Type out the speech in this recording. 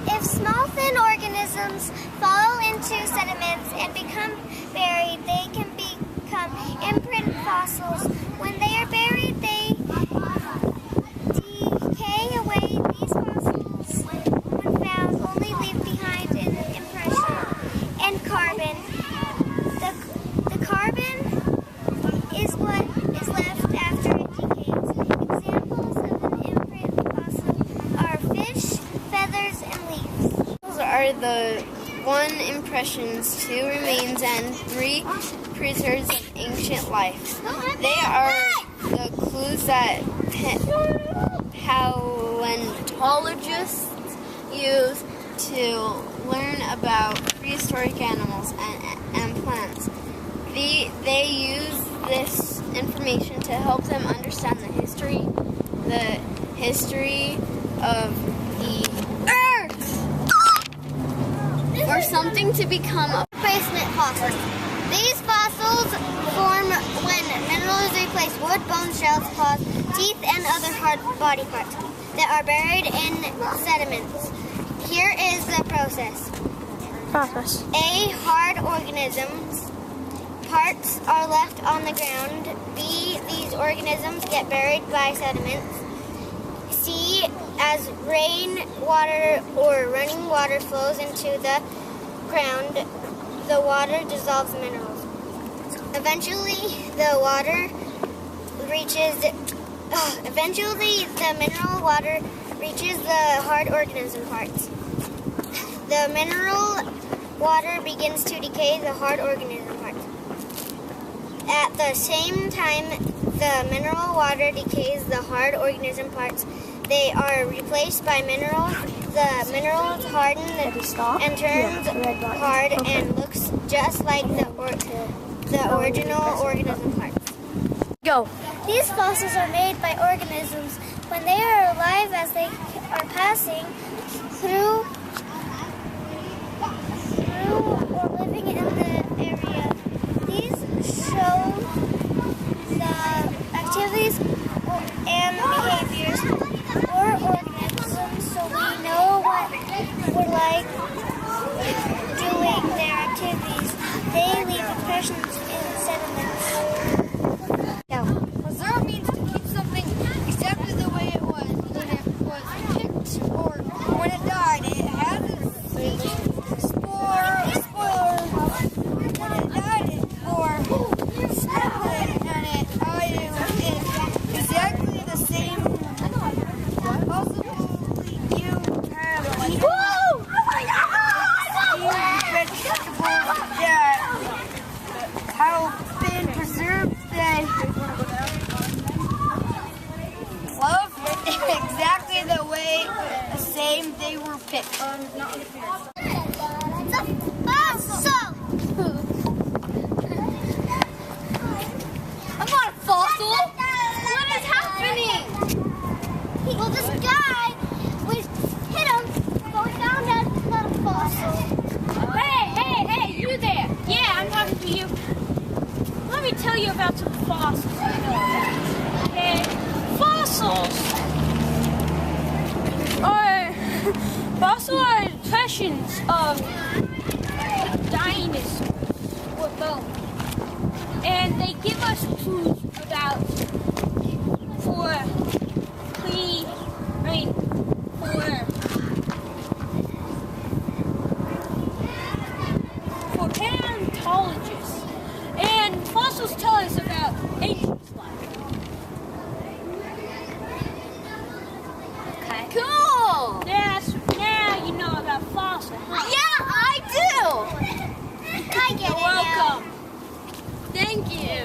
If small thin organisms fall into sediments and become buried, they can become imprint fossils. When they are buried, they decay away. These fossils, when found, only leave behind an impression and carbon. The carbon is what is left after it decays. Examples of an imprint fossil are fish, feathers, and leaves. Those are the 1 impressions, 2 remains, and 3 preserves of ancient life. They are the clues that paleontologists use to learn about prehistoric animals and plants. They use this information to help them understand the history of the Earth, or something to become a Replacement fossils. These fossils form when minerals replace wood, bones, shells, claws, teeth, and other hard body parts that are buried in sediments. Here is the process. A. Hard organisms. Parts are left on the ground. B. These organisms get buried by sediments. C. As rain, water, or running water flows into the ground, the water dissolves minerals. Eventually, the mineral water reaches the hard organism parts. The mineral water begins to decay the hard organism parts. At the same time, the mineral water decays the hard organism parts. They are replaced by minerals. The minerals harden and turns hard and looks just like the original organism parts. Go. These fossils are made by organisms when they are alive, as they are passing through or living in the area. These show the activities and behaviors or organisms, so we know what we're like doing their activities. They leave impressions in sediments. Preserve means to keep something exactly the way it was when it was picked or when it died. It hasn't spoiled when it died, or split, and it is exactly the same. Possibly you have vegetables that have been preserved that love exactly the way the same they were picked. I'm not a fossil. What is happening? Well, this guy, we hit him, but we found out it's not a fossil. Hey, you there. Yeah, I'm talking to you. Let me tell you about some fossils I know about. Okay? Fossils are impressions of dinosaurs or bones. And they give us clues about for paleontologists. And fossils tell us about ancient life. Okay. Cool. Now you know about fossils. Huh? Yeah, I do. I get You're it now. welcome. Thank you.